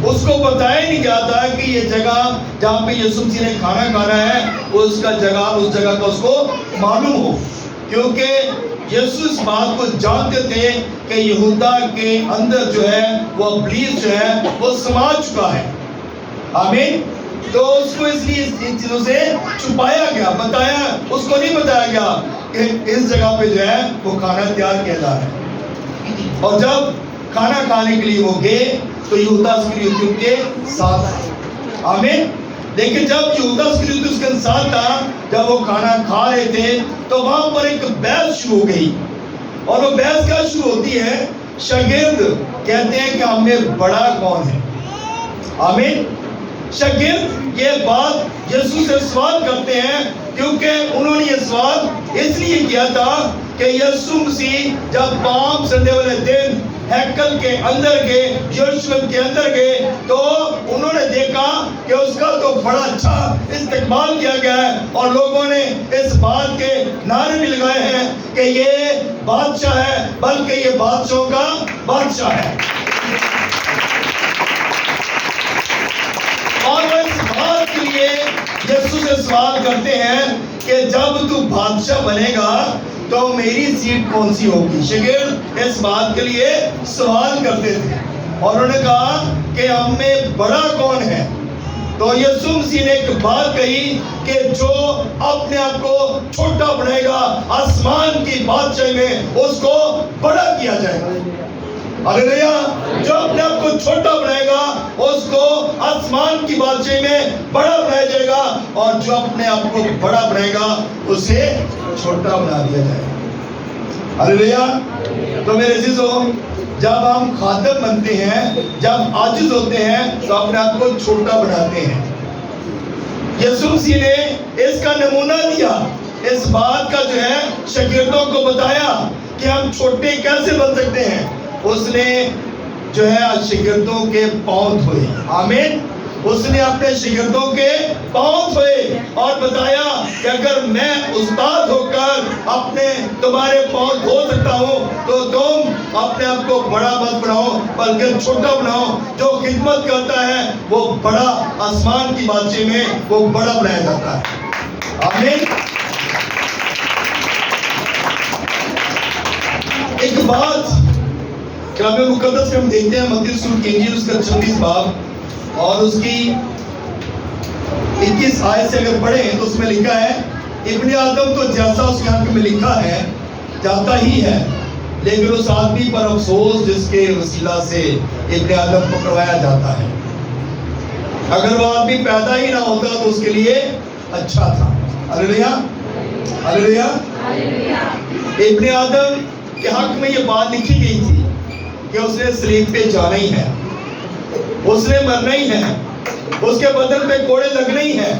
اس کو بتایا نہیں گیا تھا کہ یہ جگہ جہاں پہ یسوع مسیح نے کھانا کھانا ہے اس جگہ کا اس کو معلوم ہو، کیونکہ یسوع اس بات کو جانتے تھے کہ یہودا کے اندر جو ہے وہ ابلیس جو ہے وہ سما چکا ہے، آمین۔ تو اس کو اس لیے ان چیزوں سے چھپایا گیا، اس کو نہیں بتایا گیا کہ اس جگہ پہ جو ہے وہ کھانا تیار کیا جا رہا ہے۔ اور جب کھانا کھانے کے لیے وہ گئے تو یہودا اسکریوطی ان کے ساتھ آئے، آمین۔ لیکن جب یہودا اسکریوطی اس کے ساتھ تھا، جب وہ کھانا کھا رہے تھے تو وہاں پر ایک بحث شروع ہو گئی، اور وہ بحث کیا شروع ہوتی ہے؟ شاگرد کہتے ہیں کہ ہم میں بڑا کون ہے، آمین۔ شاگرد یہ بات یسوع سے سوال کرتے ہیں، کیونکہ انہوں نے یہ سوال اس لیے کیا تھا کہ یسوع مسیح جب پام سنڈے والے دن ہیکل کے اندر گئے، یروشلم کے اندر گئے، تو انہوں نے دیکھا کہ اس کا تو بڑا اچھا استقبال کیا گیا ہے، اور لوگوں نے اس بات کے نعرے بھی لگائے ہیں کہ یہ بادشاہ ہے، بلکہ یہ بادشاہوں کا بادشاہ ہے۔ اور وہ اس بات کے لیے یسوع سے سوال کرتے ہیں کہ جب تو بادشاہ بنے گا تو میری سیٹ کون سی ہوگی؟ شاگرد اس بات کے لیے سوال کرتے تھے، اور انہوں نے کہا کہ ہم میں بڑا کون ہے؟ تو یسوع مسیح نے ایک بات کہی کہ جو اپنے آپ کو چھوٹا بنائے گا آسمان کی بادشاہی میں اس کو بڑا کیا جائے گا، ہاللیلویہ۔ جو اپنے آپ کو چھوٹا بنائے گا اس کو آسمان کی بادشاہی میں بڑا بنایا جائے گا، اور جو اپنے آپ کو بڑا بنائے گا اسے چھوٹا بنا دیا جائے گا، ہاللیلویہ۔ تو میرے عزیزو، جب ہم خادم بنتے ہیں، جب عاجز ہوتے ہیں تو اپنے آپ کو چھوٹا بناتے ہیں۔ یسوع مسیح نے اس کا نمونہ دیا، اس بات کا جو ہے شاگردوں کو بتایا کہ ہم چھوٹے کیسے بن سکتے ہیں۔ اس نے جو ہے شاگردوں کے پاؤں دھوئے، آمین۔ اس نے اپنے شاگردوں کے پاؤں دھوئے اور بتایا کہ اگر میں استاد ہو کر تمہارے پاؤں دھو سکتا ہوں تو تم اپنے آپ کو بڑا مت بناؤ بلکہ چھوٹا بناؤ۔ جو خدمت کرتا ہے وہ بڑا آسمان کی بادشاہی میں وہ بڑا بنایا جاتا ہے، آمین۔ ایک بات کلام مقدس میں ہم دیکھتے ہیں، متی رسول کی انجیل اس کا 26 باب اور اس کی 21 آیت سے اگر پڑھیں تو اس میں لکھا ہے، ابن آدم تو جیسا اس کے حق میں لکھا ہے جاتا ہی ہے، لیکن اس آدمی پر افسوس جس کے وسیلہ سے ابن آدم پکڑوایا جاتا ہے۔ اگر وہ آدمی پیدا ہی نہ ہوتا تو اس کے لیے اچھا تھا، ہاللیلویہ ہاللیلویہ۔ ابن آدم کے حق میں یہ بات لکھی گئی تھی کہ اس نے صلیب پہ جانا ہی ہے، اس نے مرنا ہی ہے، اس کے بدن پہ کوڑے لگنے ہی ہیں،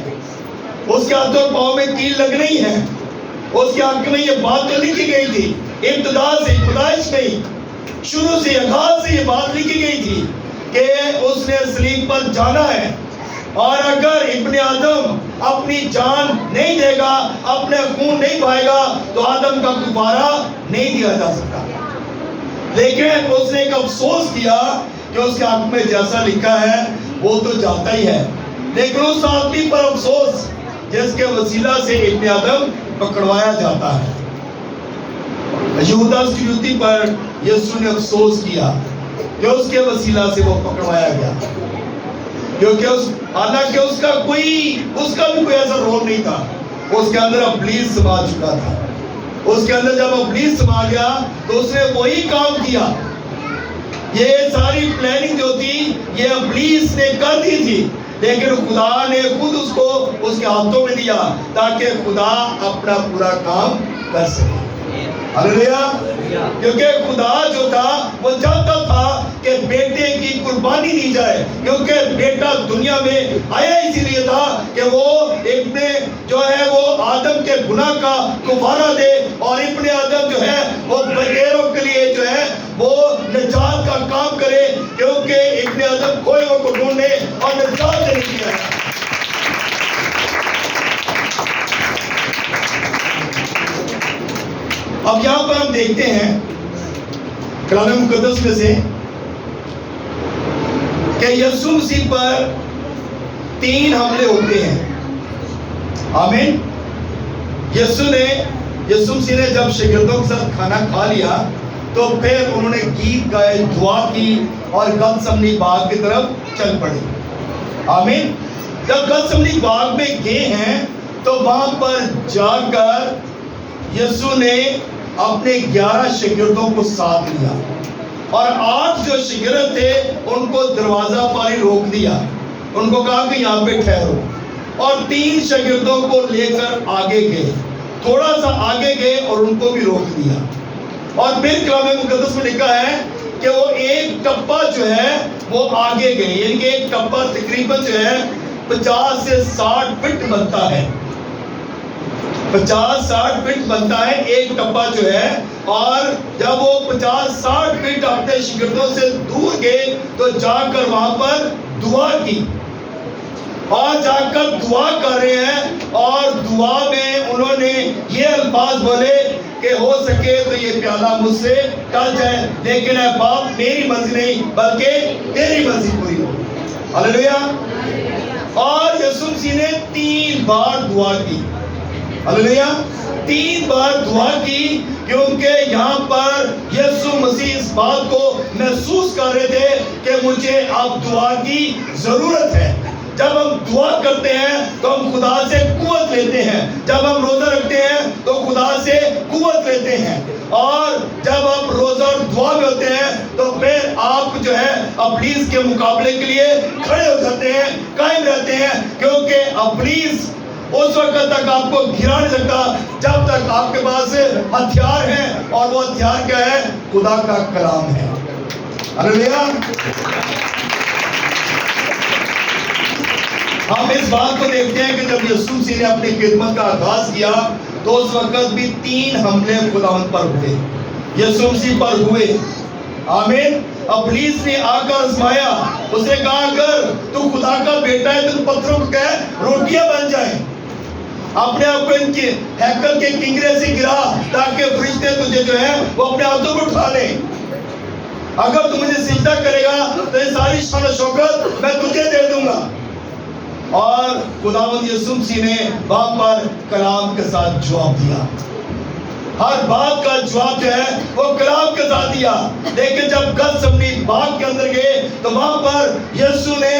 اس کے ہاتھ اور پاؤں میں کیل لگنے ہی ہیں۔ اس کے حق میں یہ بات تو لکھی گئی تھی، ابتدا سے، پیدائش نہیں، شروع سے، آغاز سے یہ بات لکھی گئی تھی کہ اس نے صلیب پر جانا ہے، اور اگر ابن آدم اپنی جان نہیں دے گا، اپنے خون نہیں بہائے گا تو آدم کا کفارہ نہیں دیا جا سکتا۔ لیکن اس نے ایک افسوس کیا کہ اس کے حق میں جیسا لکھا ہے وہ تو جاتا ہی ہے، لیکن اس آدمی پر افسوس جس کے وسیلہ سے ابن آدم پکڑوایا جاتا ہے۔ یہودا اسکریوطی پر یسوع نے افسوس کیا کہ اس کے وسیلہ سے وہ پکڑوایا گیا، کیونکہ حالانکہ اس کا بھی کوئی ایسا رول نہیں تھا، اس کے اندر ابلیس سما چکا تھا۔ اس کے اندر جب ابلیس سما گیا تو اس نے وہی کام کیا، یہ ساری پلاننگ جو تھی یہ ابلیس نے کر دی تھی، لیکن خدا نے خود اس کو اس کے ہاتھوں میں دیا تاکہ خدا اپنا پورا کام کر سکے، ہاللیلویہ۔ کیونکہ خدا جو تھا وہ چاہتا تھا کہ بیٹے کی قربانی دی جائے، کیونکہ بیٹا دنیا میں آیا اسی لیے تھا کہ وہ ابن جو ہے وہ آدم کے گناہ کا کفارہ دے، اور ابن آدم جو ہے وہ بغیروں کے لیے جو ہے وہ نجات کا کام کرے، کیونکہ ابن آدم کھوئے ہوئے کو ڈھونڈنے اور نجات دینے کے لیے آیا۔ اب یہاں پر ہم دیکھتے ہیں کلام مقدس میں سے کہ یسوع مسیح پر 3 حملے ہوتے ہیں. آمین. یسوع مسیح نے جب شاگردوں کے ساتھ کھانا کھا لیا تو پھر انہوں نے گیت گائے, دعا کی اور گتسمنی باغ کی طرف چل پڑے. آمین. جب گتسمنی باغ میں گئے ہیں تو وہاں پر جا کر یسوع نے اپنے 11 شاگردوں کو ساتھ لیا اور 8 جو شاگرد تھے ان کو دروازہ پر ہی روک دیا. ان کو کہا کہ یہاں پہ ٹھہرو, اور 3 شاگردوں کو لے کر آگے گئے, تھوڑا سا آگے گئے اور ان کو بھی روک دیا. اور پھر کلام مقدس میں لکھا ہے کہ وہ ایک ٹپا جو ہے وہ آگے گئے, یعنی کہ ایک ٹپا تقریباً جو ہے 50 سے 60 فٹ بنتا ہے, 50-60 فٹ بنتا ہے ایک ٹپا جو ہے. اور جب وہ 50-60 فٹ اپنے شاگردوں سے دور گئے تو جا کر وہاں پر دعا کی, اور جا کر دعا کر رہے ہیں اور دعا میں انہوں نے یہ الفاظ بولے کہ ہو سکے تو یہ پیالہ مجھ سے ٹل جائے, لیکن اے باپ میری مرضی نہیں بلکہ تیری مرضی پوری ہو. ہلیلویا. اور یسوع مسیح نے 3 بار دعا کی. ہلیلویا. 3 بار دعا کی, کیونکہ یہاں پر یسوع مسیح اس بات کو محسوس کر رہے تھے کہ مجھے اب دعا کی ضرورت ہے. جب ہم دعا کرتے ہیں تو ہم خدا سے قوت لیتے ہیں, جب ہم روزہ رکھتے ہیں تو خدا سے قوت لیتے ہیں, اور جب آپ روزہ اور دعا میں ہوتے ہیں تو پھر آپ جو ہے ابلیس کے مقابلے کے لیے کھڑے ہو جاتے ہیں, قائم رہتے ہیں, کیونکہ ابلیس اس وقت تک آپ کو گرا نہیں سکتا جب تک آپ کے پاس ہتھیار ہیں, اور وہ ہتھیار کیا ہے؟ خدا کا کلام ہے. ہلیلویا. ہم اس بات کو دیکھتے ہیں کہ جب یسوع مسیح نے اپنی خدمت کا آغاز کیا تو اس وقت بھی 3 حملے خداوند پر ہوئے, یسوع مسیح پر ہوئے. آمین. ابلیس نے آ کر آزمایا, اس نے کہا اگر تو خدا کا بیٹا ہے تو پتھروں کو کہہ روٹیاں بن جائیں. اپنے آپ کو ان کے ہیکل کے کنگرے سے گرا تاکہ فرشتے تجھے جو ہے وہ اپنے ہاتھوں کو اٹھا لیں. اگر تو مجھے سجدہ کرے گا تو یہ ساری شان و شوکت میں تجھے دے دوں گا. اور خداوند یسوع مسیح نے وہاں پر کلام کے ساتھ جواب دیا, ہر بات کا جواب جو ہے وہ کلام کے ساتھ دیا. لیکن جب گتسمنی باغ کے اندر گئے تو وہاں پر یسوع نے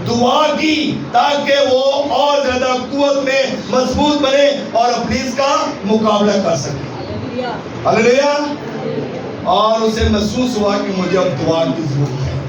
دعا کی تاکہ وہ اور زیادہ قوت میں مضبوط بنے اور ابلیس کا مقابلہ کر سکے. ہلیلویا. اور اسے محسوس ہوا کہ مجھے اب دعا کی ضرورت ہے.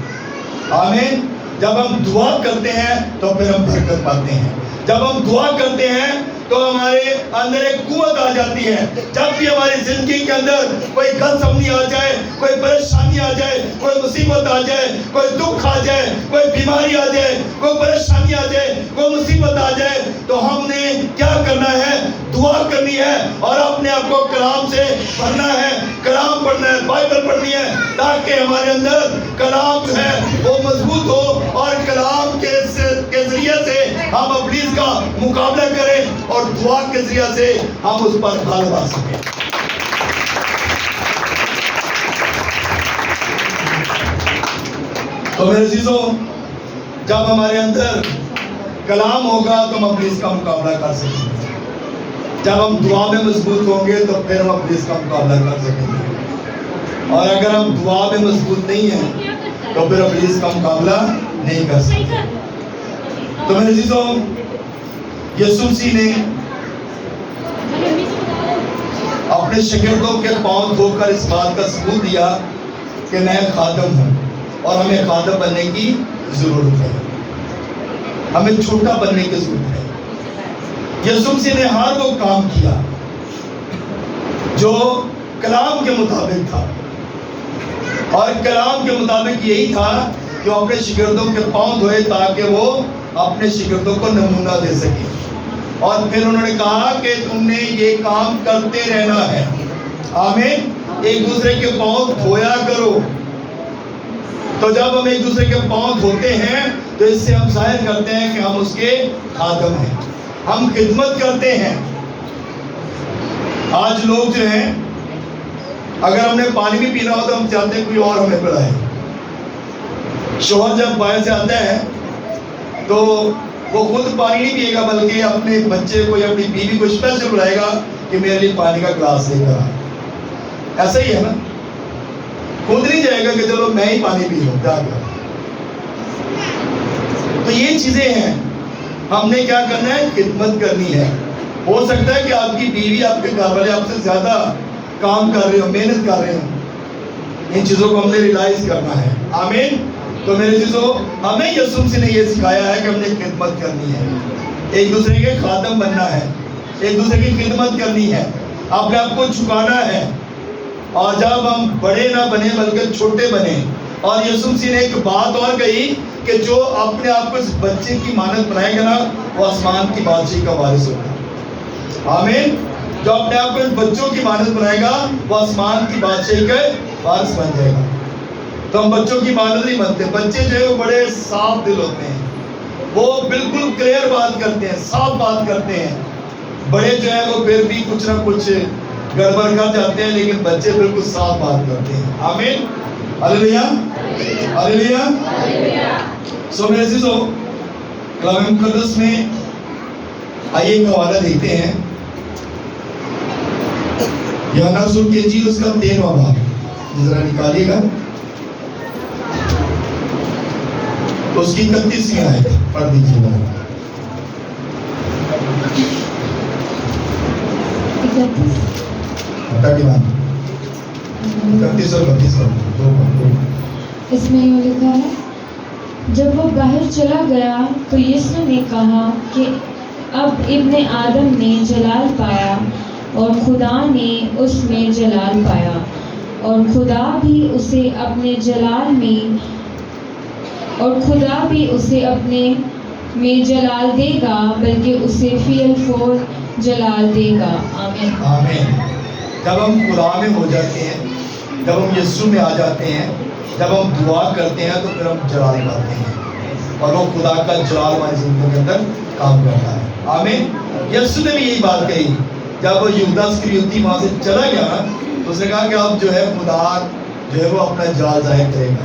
آمین. جب ہم دعا کرتے ہیں تو پھر ہم برکت پاتے ہیں. جب ہم دعا کرتے ہیں تو ہمارے اندر ایک قوت آ جاتی ہے. جب بھی ہماری زندگی کے اندر کوئی گتسمنی آ جائے, کوئی پریشانی آ جائے, کوئی مصیبت آ جائے, کوئی دکھ آ جائے, کوئی بیماری آ جائے, کوئی پریشانی آ جائے, کوئی مصیبت آ جائے, تو ہم نے کیا کرنا ہے؟ دعا کرنی ہے اور اپنے آپ کو کلام سے بھرنا ہے, کلام پڑھنا ہے, بائبل پڑھنی ہے, تاکہ ہمارے اندر کلام جو ہے وہ مضبوط ہو اور کلام کے ذریعے سے ہم ابلیس کا مقابلہ کریں اور دعا کے ذریعے سے ہم اس پر غالب آ سکیں. تو میرے عزیزوں, جب ہمارے اندر کلام ہوگا تو ہم ابلیس کا مقابلہ کر سکیں گے. جب ہم دعا میں مضبوط ہوں گے تو پھر ہم ابلیس کا مقابلہ کر سکیں گے, اور اگر ہم دعا میں مضبوط نہیں ہیں تو پھر ابلیس کا مقابلہ نہیں کر سکتے. تو میرے عزیزوں, یسوع مسیح نے اپنے شاگردوں کے پاؤں دھو کر اس بات کا ثبوت دیا کہ میں خادم ہوں اور ہمیں خادم بننے کی ضرورت ہے, ہمیں چھوٹا بننے کی ضرورت ہے. یسوع مسیح نے ہر وہ کام کیا جو کلام کے مطابق تھا, اور کلام کے مطابق یہی تھا کہ وہ اپنے شاگردوں کے پاؤں دھوئے تاکہ وہ اپنے شاگردوں کو نمونہ دے سکے. اور پھر انہوں نے کہا کہ تم نے یہ کام کرتے رہنا ہے. آمین. ایک دوسرے کے پاؤں دھویا کرو. تو جب ہم ایک دوسرے کے پاؤں دھوتے ہیں تو اس سے ہم ظاہر کرتے ہیں کہ ہم اس کے خادم ہیں, ہم خدمت کرتے ہیں. آج لوگ جو ہیں اگر ہم نے پانی بھی پینا ہو تو ہم چاہتے ہیں کوئی اور ہمیں پلائے. شوہر جب باہر سے آتا ہے تو وہ خود پانی نہیں پیے گا بلکہ اپنے بچے کو یا اپنی بیوی کو اسپیشل بلائے گا کہ میرے لیے پانی کا گلاس لے کر آ۔ ایسا ہی ہے نا، خود نہیں جائے گا کہ چلو میں ہی پانی پی لوں جا کر۔ تو یہ چیزیں ہیں، ہم نے کیا کرنا ہے؟ خدمت کرنی ہے۔ ہو سکتا ہے کہ آپ کی بیوی، آپ کے گھر والے آپ سے زیادہ کام کر رہے ہو، محنت کر رہے ہو، ان چیزوں کو ہم نے ریلائز کرنا ہے۔ آمین۔ تو میرے چیزوں، ہمیں یسوع مسیح نے یہ سکھایا ہے کہ ہم نے خدمت کرنی ہے، ایک دوسرے کے خادم بننا ہے، ایک دوسرے کی خدمت کرنی ہے، اپنے آپ کو جھکانا ہے، اور جب ہم بڑے نہ بنے بلکہ چھوٹے بنے۔ اور یسوع مسیح نے ایک بات اور کہی کہ جو اپنے آپ کو اس بچے کی مانند بنائے گا نا، وہ آسمان کی بادشاہی کا وارث ہوگا۔ آمین۔ جو اپنے آپ کو اس بچوں کی مانند بنائے گا وہ آسمان کی بادشاہی کا وارث بن جائے گا۔ تو ہم بچوں کی مانند نہیں بنتے۔ بچے جو ہے وہ بڑے صاف دل ہوتے ہیں، وہ بالکل کلیئر بات کرتے ہیں، صاف بات کرتے ہیں۔ بڑے جو ہیں وہ پھر بھی کچھ نہ کچھ گڑبڑ کر جاتے ہیں، لیکن بچے بالکل صاف بات کرتے ہیں۔ آمین۔ ہلیلویا، ہلیلویا۔ سو میرے عزیزو، کلام مقدس میں آئیے ایک حوالہ دیکھتے ہیں، یوحنا رسول کی انجیل اس کا 13واں باب، ذرا نکالیے گا، اس کی 31ویں آیت پڑھ دیجیے گا۔ 31 اور 32 اس میں یہ لکھا ہے، جب وہ باہر چلا گیا تو یسوع نے کہا کہ اب ابن آدم نے جلال پایا اور خدا نے اس میں جلال پایا، اور خدا بھی اسے اپنے جلال میں جلال دے گا، بلکہ اسے فی الفور جلال دے گا۔ آمین۔ آمین۔ جب ہم خدا میں ہو جاتے ہیں، جب ہم یسوع میں آ جاتے ہیں، جب ہم دعا کرتے ہیں تو پھر ہم جلال پاتے ہیں، اور وہ خدا کا جلال ہماری زندگی کے اندر کام کرتا ہے۔ آمین۔ یسوع نے بھی یہی بات کہی جب یہودا اسکریوتی وہاں سے چلا گیا نا، تو اس نے کہا کہ اب جو ہے خدا جو ہے وہ اپنا جلال ظاہر کرے گا۔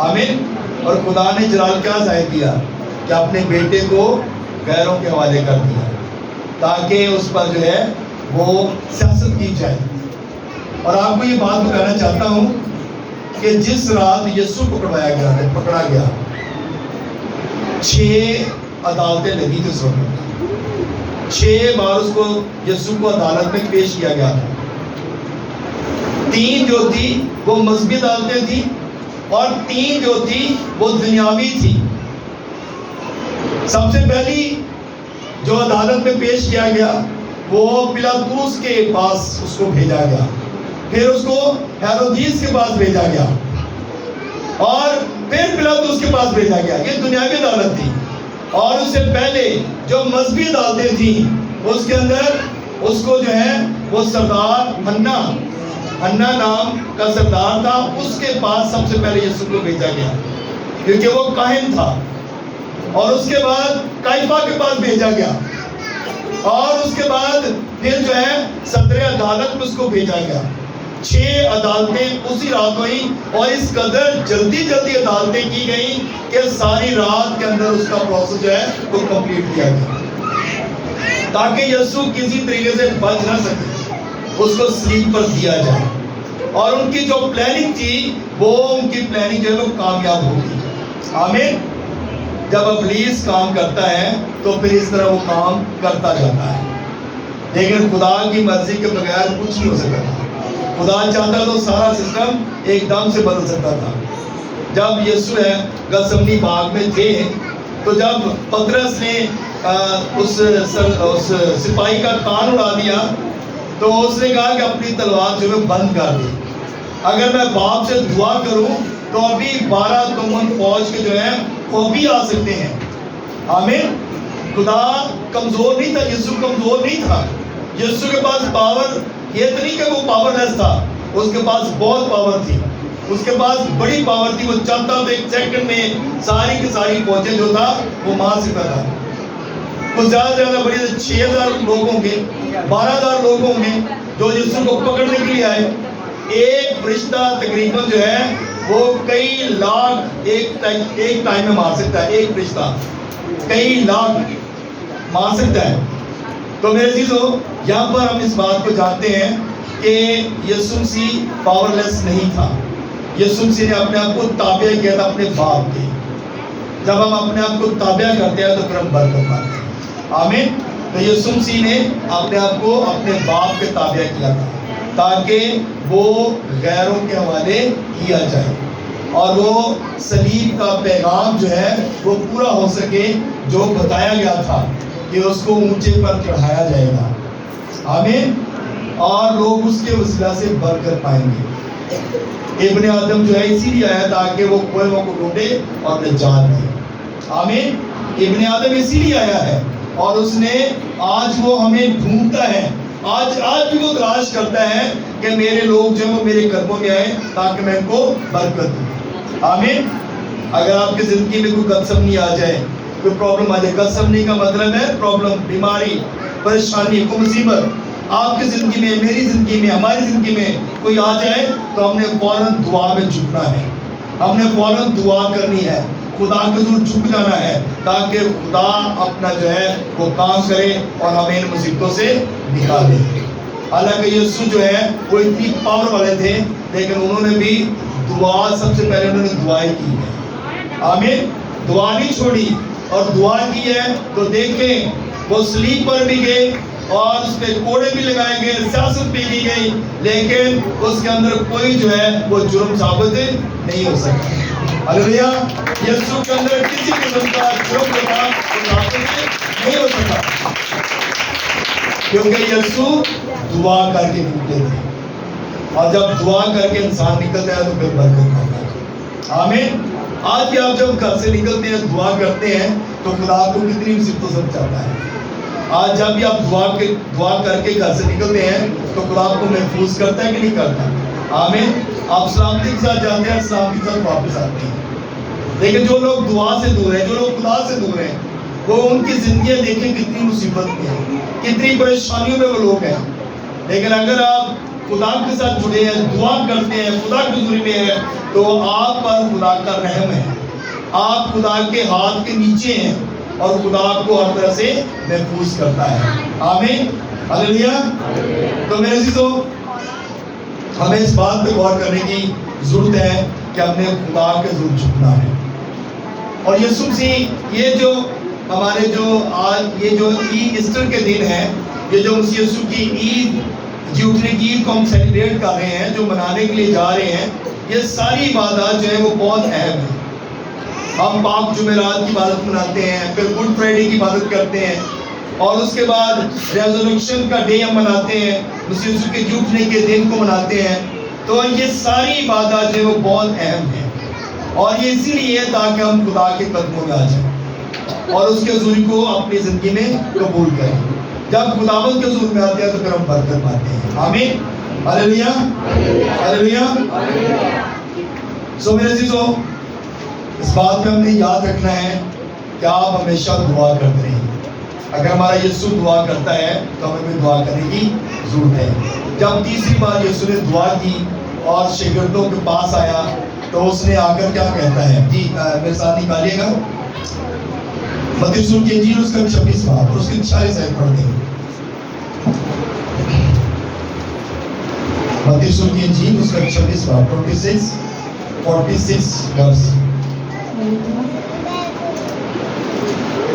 آمین۔ اور خدا نے جلال کیا ظاہر کیا؟ کہ اپنے بیٹے کو غیروں کے حوالے کر دیا تاکہ اس پر جو ہے وہ سیاست کی جائے۔ اور آپ کو یہ بات بتانا چاہتا ہوں کہ جس رات یسوع پکڑا گیا 6 عدالتیں لگی تھی اس وقت، 6 بار اس کو یسوع کو عدالت میں پیش کیا گیا تھا۔ 3 جو تھی وہ مذہبی عدالتیں تھیں، اور 3 جو تھی وہ دنیاوی تھی۔ سب سے پہلی جو عدالت میں پیش کیا گیا وہ پلاطوس کے پاس اس کو بھیجا گیا، پھر اس کو ہیرودیس کے پاس بھیجا گیا، اور پھر پلاطوس کے پاس بھیجا گیا۔ یہ دنیاوی عدالت تھی۔ اور اس سے پہلے جو مذہبی عدالتیں تھیں اس کے اندر اس کو جو ہے وہ سردار ہنا نام کا سردار تھا، اس کے پاس سب سے پہلے یسوع کو بھیجا گیا کیونکہ وہ کاہن تھا، اور اس کے بعد قیافہ کے پاس بھیجا گیا، اور اس کے بعد پھر جو ہے صدر عدالت میں اس کو بھیجا گیا۔ 6 عدالتیں اسی رات ہوئی، اور اس قدر جلدی عدالتیں کی گئیں کہ ساری رات کے اندر اس کا پروسیس جو ہے وہ کمپلیٹ کیا گیا تاکہ یسوع کسی طریقے سے بچ نہ سکے، اس کو سلیپ پر دیا جائے، اور ان کی جو پلاننگ تھی ان کی پلاننگ جو ہے وہ کامیاب ہوگی۔ آمین۔ جب ابلیس کام کرتا ہے تو پھر اس طرح وہ کام کرتا جاتا ہے، لیکن خدا کی مرضی کے بغیر کچھ نہیں ہو سکتا تھا۔ خدا چاہتا تو سارا سسٹم ایک دم سے بدل سکتا تھا۔ جب یسوع گثسمنی باغ میں تھے تو جب پطرس نے اس سپاہی کا کان اڑا دیا تو اس نے کہا کہ اپنی تلوار جو ہے بند کر دی، اگر میں باپ سے دعا کروں تو ابھی 12 تمن فوج کے جو ہیں وہ بھی آ سکتے ہیں۔ آمین۔ خدا کمزور نہیں تھا، یسوع کمزور نہیں تھا۔ یسوع کے پاس پاور یہ تو نہیں کہ وہ پاور لیس تھا، اس کے پاس بہت پاور تھی، اس کے پاس بڑی پاور تھی۔ وہ چاہتا تو 1 سیکنڈ میں ساری کی ساری فوجیں جو تھا وہ مار سکتا تھا۔ وہ زیادہ سے زیادہ بڑی 6000 لوگ ہوں گے، 12000 لوگ ہوں گے جو یسوع کو پکڑنے کے لیے آئے۔ ایک فرشتہ تقریباً جو ہے وہ کئی لاکھ ایک ٹائم میں مار سکتا ہے. ایک فرشتہ کئی لاکھ مار سکتا ہے. تو میرے عزیزو یہاں پر ہم اس بات کو جانتے ہیں کہ یسوع مسیح پاور لیس نہیں تھا. یسوع مسیح نے اپنے آپ کو تابع کیا تھا اپنے باپ کے. جب ہم اپنے آپ کو تابع کرتے ہیں تو پھر ہم برکت پاتے ہیں. آمین. تو یسوع مسیح نے اپنے آپ کو اپنے باپ کے تابع کیا تھا تاکہ وہ غیروں کے حوالے کیا جائے اور وہ صلیب کا پیغام جو ہے وہ پورا ہو سکے جو بتایا گیا تھا کہ اس کو اونچے پر چڑھایا جائے گا. آمین. اور لوگ اس کے وسیلہ سے برکت پائیں گے. ابن آدم جو ہے اسی لیے آیا تاکہ وہ کوئیوں کو ڈھونڈے اور نجات دے. آمین. ابن آدم اسی لیے آیا ہے اور اس نے آج وہ ہمیں ڈھونڈتا ہے. آج بھی وہ تلاش کرتا ہے کہ میرے لوگ جو ہیں وہ میرے قدموں میں آئیں تاکہ میں ان کو برکت دوں. آمین. اگر آپ کی زندگی میں کوئی گدسمنی آ جائے, کوئی پرابلم آ جائے, گدسمنی کا مطلب ہے پرابلم, بیماری, پریشانی, کوئی مصیبت آپ کی زندگی میں, میری زندگی میں, ہماری زندگی میں کوئی آ جائے تو ہم نے فوراً دعا میں جھکنا ہے. ہم نے فوراً دعا کرنی ہے, خدا کے حضور جھک جانا ہے تاکہ خدا اپنا جو ہے وہ کام کرے اور ہمیں ان مصیبتوں سے نکالے. حالانکہ یسوع جو ہے وہ اتنی پاور والے تھے لیکن انہوں نے بھی دعا, سب سے پہلے انہوں نے دعائیں کی ہے. آمین. دعا نہیں چھوڑی اور دعا کی ہے تو دیکھیں وہ صلیب پر بھی گئے اور اس پہ کوڑے بھی لگائے گئے, سیاست بھی کی گئی, لیکن اس کے اندر کوئی جو ہے وہ جرم ثابت نہیں ہو سکا. ہلیلویا. یسوع کے اندر کسی قسم کا جرم ثابت نہیں ہو سکا کیونکہ یسوع دعا کر کے نکلے تھے اور جب دعا کر کے انسان نکلتا ہے تو پھر برکت پاتا ہے. آمین. آج بھی آپ جب گھر سے نکلتے ہیں دعا کرتے ہیں تو خدا آپ کو کتنی مصیبتوں سے بچاتا ہے. آج جب بھی آپ دعا کر کے گھر سے نکلتے ہیں تو خدا آپ کو محفوظ کرتا ہے کہ نہیں کرتا. آمین. آپ سلامتی کے ساتھ جاتے ہیں, سلامتی کے ساتھ واپس آتے ہیں. لیکن جو لوگ دعا سے دور ہیں, جو لوگ خدا سے دور ہیں, وہ ان کی زندگیاں دیکھیں کتنی مصیبت میں ہیں, کتنی پریشانیوں میں وہ لوگ ہیں. لیکن اگر آپ خدا کے ساتھ جڑے ہیں, دعا کرتے ہیں, خدا کی حضوری میں ہیں, تو آپ پر خدا کا رحم ہے. آپ خدا کے ہاتھ کے نیچے ہیں اور خدا آپ کو ہر طرح سے محفوظ کرتا ہے. آمین. ہلیلویا. تو میرے عزیزو ہمیں اس بات پہ غور کرنے کی ضرورت ہے کہ ہم نے خدا کے حضور جھکنا ہے. اور یسوع مسیح یہ جو ہمارے جو آج یہ جو ایسٹر کے دن ہے, یہ جو مسیح یسوع کی عید, جی اٹھنے کی عید کو ہم سیلیبریٹ کر رہے ہیں, جو منانے کے لیے جا رہے ہیں, یہ ساری عبادات جو ہے وہ بہت اہم ہے. ہم پاک جمعرات کی عبادت مناتے ہیں, پھر گڈ فرائیڈے کی عبادت کرتے ہیں اور اس کے بعد ریزولوشن کا ڈے ہم مناتے ہیں, مسیح یسوع کے جی اٹھنے کے دن کو مناتے ہیں. تو یہ ساری عبادات جو ہے وہ بہت اہم ہیں اور یہ اسی لیے ہے تاکہ ہم خدا کے قدموں میں آ جائیں اور اس کے حضور کو اپنی زندگی میں قبول کریں. جب خداوند کے حضور میں آتے ہیں تو پھر ہم برکت پاتے ہیں. آمین. ہلیلویا. ہلیلویا. سو میرے عزیزو اس بات پہ ہم نے یاد رکھنا ہے کہ آپ ہمیشہ دعا کرتے رہیں. اگر ہمارا یسوع دعا کرتا ہے تو ہمیں بھی دعا کرنے کی ضرورت ہے. جب تیسری بار یسوع نے دعا کی اور شاگردوں کے پاس آیا تو اس نے آ کر کیا کہتا ہے, جی میرے ساتھ نکالیے گا متی رسول کی انجیل اس کا 26 باب اور اس کے 46 آیت پڑھتے ہیں. متی رسول کی انجیل اس کا 26 باب 46 ورس.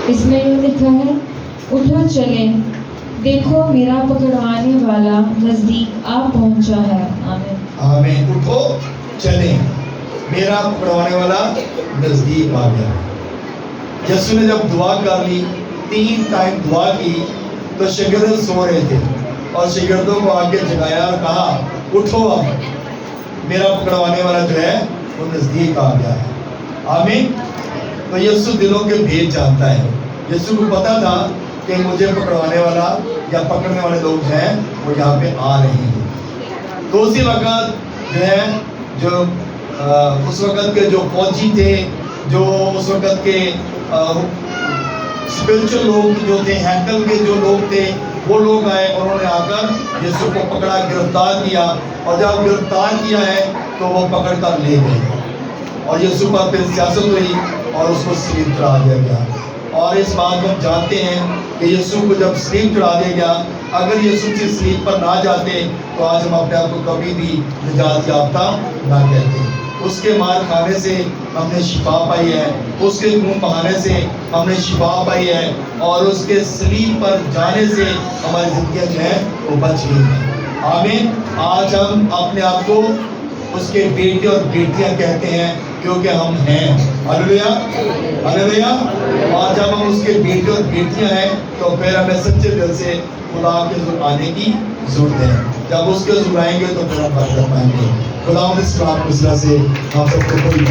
اس میں یہ لکھا ہے, اٹھو چلیں, دیکھو میرا پکڑوانے والا نزدیک آ پہنچا ہے. آمین. آمین. اٹھو چلیں, میرا پکڑوانے والا نزدیک آ گیا. یسوع نے جب دعا کر لی, 3 ٹائم دعا کی, تو شاگرد سو رہے تھے اور شاگردوں کو آگے جگایا اور کہا اٹھو, اب میرا پکڑوانے والا جو ہے وہ نزدیک آ گیا ہے. آمین. تو یسوع دلوں کے بھید جانتا ہے. یسوع کو پتا تھا کہ مجھے پکڑوانے والا یا پکڑنے والے لوگ ہیں وہ یہاں پہ آ رہے ہیں. تو اسی وقت جو ہے جو اس وقت کے جو فوجی تھے, جو اس وقت کے اسپرچل لوگ جو تھے, ہیکل کے جو لوگ تھے, وہ لوگ آئے اور انہوں نے آ کر یسوع کو پکڑا, گرفتار کیا, اور جب گرفتار کیا ہے تو وہ پکڑ کر لے گئے. اور یسوع پر پھر سیاست ہوئی اور اس کو سلیب چڑھا دیا گیا. اور اس بات کو ہم جانتے ہیں کہ یسوع کو جب سلیب چڑھا دیا گیا, اگر یسوع کی سلیب پر نہ جاتے تو آج ہم اپنے آپ کو کبھی بھی نجات یافتہ نہ کہتے. اس کے مار کھانے سے ہم نے شفا پائی ہے, اس کے خون بہانے سے ہم نے شفا پائی ہے, اور اس کے سلیب پر جانے سے ہماری زندگیاں جو ہے وہ بچ گئی ہیں. آمین. آج ہم اپنے آپ کو اس کے بیٹے اور بیٹیاں کہتے ہیں کیونکہ ہم ہیں. ہلیلویا ہلیلویا. اور جب ہم اس کے بیٹے اور بیٹیاں ہیں تو پھر ہمیں سچے دل سے خدا کے حضور آنے کی ضرورت ہے. جب اس کے حضور آئیں گے تو پھر ہم برکت پائیں گے. خدا اس بات کو اس طرح سے ہم سب کو کوئی